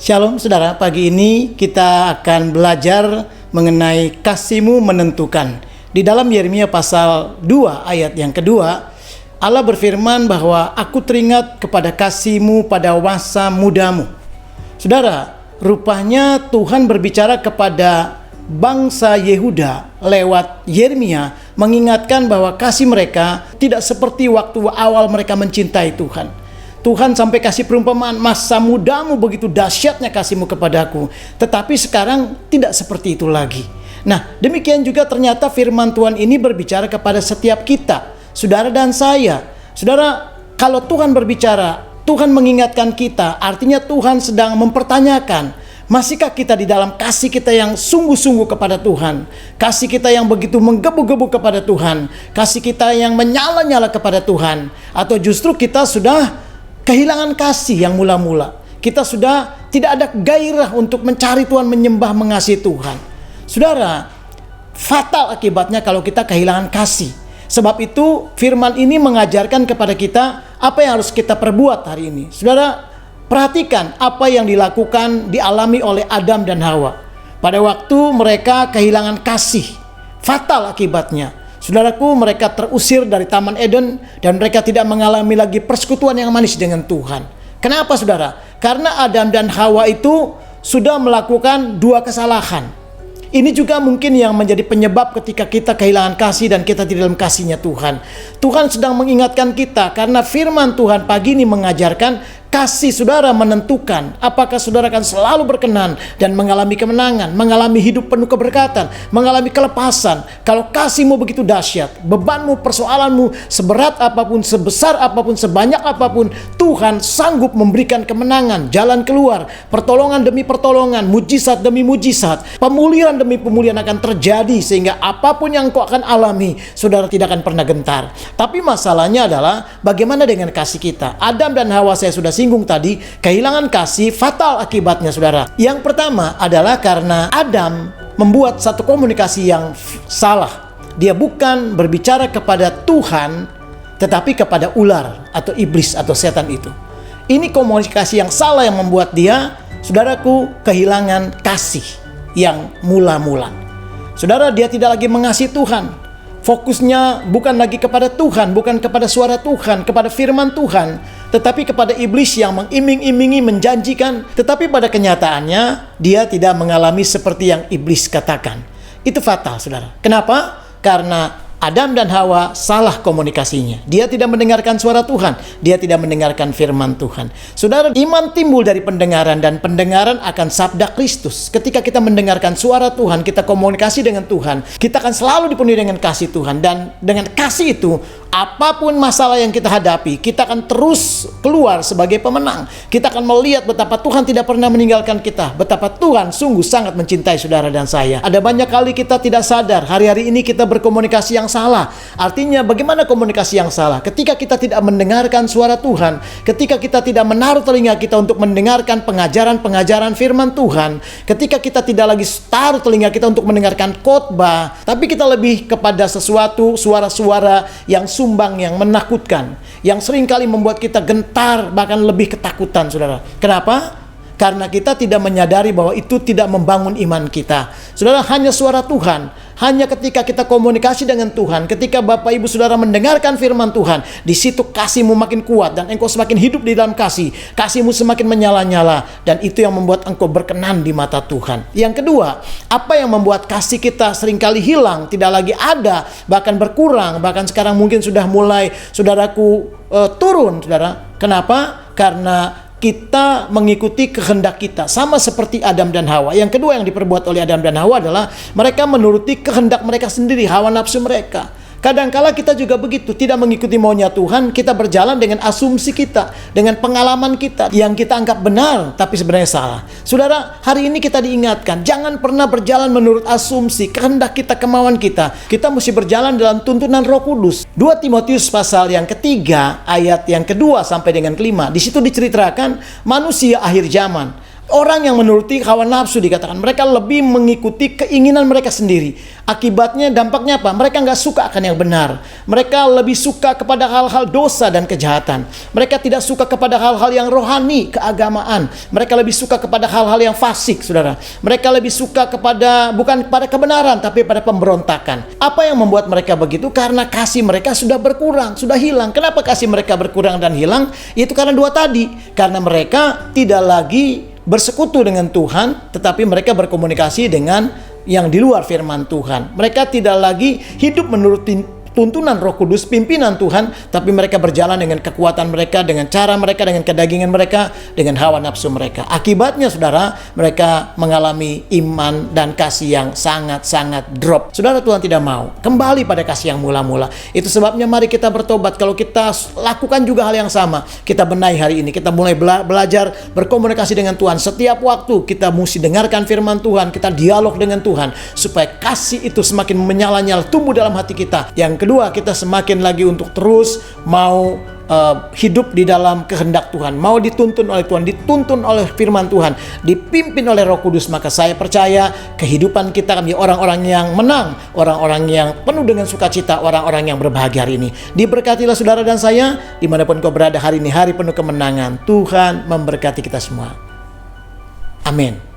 Shalom saudara, pagi ini kita akan belajar mengenai kasih-Mu menentukan. Di dalam Yeremia pasal 2 ayat yang kedua, Allah berfirman bahwa aku teringat kepada kasih-Mu pada masa mudamu. Saudara, rupanya Tuhan berbicara kepada bangsa Yehuda lewat Yeremia, mengingatkan bahwa kasih mereka tidak seperti waktu awal mereka mencintai Tuhan. Tuhan sampai kasih perumpamaan, masa mudamu begitu dahsyatnya kasih-Mu kepadaku, tetapi sekarang tidak seperti itu lagi. Nah, demikian juga ternyata firman Tuhan ini berbicara kepada setiap kita, saudara dan saya. Saudara, kalau Tuhan berbicara, Tuhan mengingatkan kita, artinya Tuhan sedang mempertanyakan, masihkah kita di dalam kasih kita yang sungguh-sungguh kepada Tuhan, kasih kita yang begitu menggebu-gebu kepada Tuhan, kasih kita yang menyala-nyala kepada Tuhan, atau justru kita sudah kehilangan kasih yang mula-mula. Kita sudah tidak ada gairah untuk mencari Tuhan, menyembah, mengasihi Tuhan. Saudara, fatal akibatnya kalau kita kehilangan kasih. Sebab itu firman ini mengajarkan kepada kita apa yang harus kita perbuat hari ini. Saudara, perhatikan apa yang dilakukan, dialami oleh Adam dan Hawa. Pada waktu mereka kehilangan kasih, fatal akibatnya. Saudaraku, mereka terusir dari Taman Eden dan mereka tidak mengalami lagi persekutuan yang manis dengan Tuhan. Kenapa saudara? Karena Adam dan Hawa itu sudah melakukan dua kesalahan. Ini juga mungkin yang menjadi penyebab ketika kita kehilangan kasih dan kita di dalam kasih-Nya Tuhan. Tuhan sedang mengingatkan kita karena firman Tuhan pagi ini mengajarkan kasih saudara menentukan apakah saudara akan selalu berkenan dan mengalami kemenangan, mengalami hidup penuh keberkatan, mengalami kelepasan. Kalau kasih-Mu begitu dahsyat, bebanmu, persoalanmu, seberat apapun, sebesar apapun, sebanyak apapun, Tuhan sanggup memberikan kemenangan, jalan keluar, pertolongan demi pertolongan, mujizat demi mujizat, pemulihan demi pemulihan akan terjadi sehingga apapun yang kau akan alami, saudara tidak akan pernah gentar. Tapi masalahnya adalah bagaimana dengan kasih kita? Adam dan Hawa saya sudah singgung tadi, kehilangan kasih fatal akibatnya saudara. Yang pertama adalah karena Adam membuat satu komunikasi yang salah. Dia bukan berbicara kepada Tuhan, tetapi kepada ular atau iblis atau setan itu. Ini komunikasi yang salah yang membuat dia, saudaraku, kehilangan kasih yang mula-mula. Saudara, dia tidak lagi mengasihi Tuhan. Fokusnya bukan lagi kepada Tuhan, bukan kepada suara Tuhan, kepada firman Tuhan, tetapi kepada iblis yang mengiming-imingi, menjanjikan, tetapi pada kenyataannya dia tidak mengalami seperti yang iblis katakan. Itu fatal, saudara. Kenapa? Karena Adam dan Hawa salah komunikasinya. Dia tidak mendengarkan suara Tuhan, dia tidak mendengarkan firman Tuhan. Saudara, iman timbul dari pendengaran dan pendengaran akan sabda Kristus. Ketika kita mendengarkan suara Tuhan, kita komunikasi dengan Tuhan, kita akan selalu dipenuhi dengan kasih Tuhan. Dan dengan kasih itu, apapun masalah yang kita hadapi, kita akan terus keluar sebagai pemenang. Kita akan melihat betapa Tuhan tidak pernah meninggalkan kita, betapa Tuhan sungguh sangat mencintai saudara dan saya. Ada banyak kali kita tidak sadar, hari-hari ini kita berkomunikasi yang salah. Artinya bagaimana komunikasi yang salah? Ketika kita tidak mendengarkan suara Tuhan, ketika kita tidak menaruh telinga kita untuk mendengarkan pengajaran-pengajaran firman Tuhan, ketika kita tidak lagi taruh telinga kita untuk mendengarkan khotbah, tapi kita lebih kepada sesuatu suara-suara yang sumbang, yang menakutkan, yang seringkali membuat kita gentar, bahkan lebih ketakutan, saudara. Kenapa? Karena kita tidak menyadari bahwa itu tidak membangun iman kita. Saudara, hanya suara Tuhan, hanya ketika kita komunikasi dengan Tuhan, ketika Bapak Ibu Saudara mendengarkan firman Tuhan, di situ kasih-Mu makin kuat dan engkau semakin hidup di dalam kasih. Kasih-Mu semakin menyala-nyala dan itu yang membuat engkau berkenan di mata Tuhan. Yang kedua, apa yang membuat kasih kita seringkali hilang, tidak lagi ada, bahkan berkurang, bahkan sekarang mungkin sudah mulai, saudaraku, turun, saudara. Kenapa? Karena kita mengikuti kehendak kita, sama seperti Adam dan Hawa. Yang kedua yang diperbuat oleh Adam dan Hawa adalah mereka menuruti kehendak mereka sendiri, hawa nafsu mereka. Kadangkala kita juga begitu, tidak mengikuti maunya Tuhan, kita berjalan dengan asumsi kita, dengan pengalaman kita yang kita anggap benar, tapi sebenarnya salah. Saudara, hari ini kita diingatkan, jangan pernah berjalan menurut asumsi, kehendak kita, kemauan kita. Kita mesti berjalan dalam tuntunan Roh Kudus. 2 Timotius pasal yang ketiga, ayat yang kedua sampai dengan kelima. Di situ diceritakan manusia akhir zaman. Orang yang menuruti hawa nafsu dikatakan mereka lebih mengikuti keinginan mereka sendiri. Akibatnya, dampaknya apa? Mereka nggak suka akan yang benar. Mereka lebih suka kepada hal-hal dosa dan kejahatan. Mereka tidak suka kepada hal-hal yang rohani, keagamaan. Mereka lebih suka kepada hal-hal yang fasik, saudara. Mereka lebih suka kepada, bukan pada kebenaran, tapi pada pemberontakan. Apa yang membuat mereka begitu? Karena kasih mereka sudah berkurang, sudah hilang. Kenapa kasih mereka berkurang dan hilang? Itu karena dua tadi. Karena mereka tidak lagi bersekutu dengan Tuhan, tetapi mereka berkomunikasi dengan yang di luar firman Tuhan. Mereka tidak lagi hidup menurut tuntunan Roh Kudus, pimpinan Tuhan, tapi mereka berjalan dengan kekuatan mereka, dengan cara mereka, dengan kedagingan mereka, dengan hawa nafsu mereka. Akibatnya, saudara, mereka mengalami iman dan kasih yang sangat-sangat drop. Saudara, Tuhan tidak mau kembali pada kasih yang mula-mula. Itu sebabnya mari kita bertobat. Kalau kita lakukan juga hal yang sama, kita benahi hari ini. Kita mulai belajar berkomunikasi dengan Tuhan. Setiap waktu kita mesti dengarkan firman Tuhan, kita dialog dengan Tuhan, supaya kasih itu semakin menyala-nyala, tumbuh dalam hati kita. Yang kedua, kita semakin lagi untuk terus mau hidup di dalam kehendak Tuhan, mau dituntun oleh Tuhan, dituntun oleh firman Tuhan, dipimpin oleh Roh Kudus. Maka saya percaya kehidupan kita akan menjadi orang-orang yang menang, orang-orang yang penuh dengan sukacita, orang-orang yang berbahagia hari ini. Diberkatilah saudara dan saya, dimanapun kau berada hari ini, hari penuh kemenangan. Tuhan memberkati kita semua. Amin.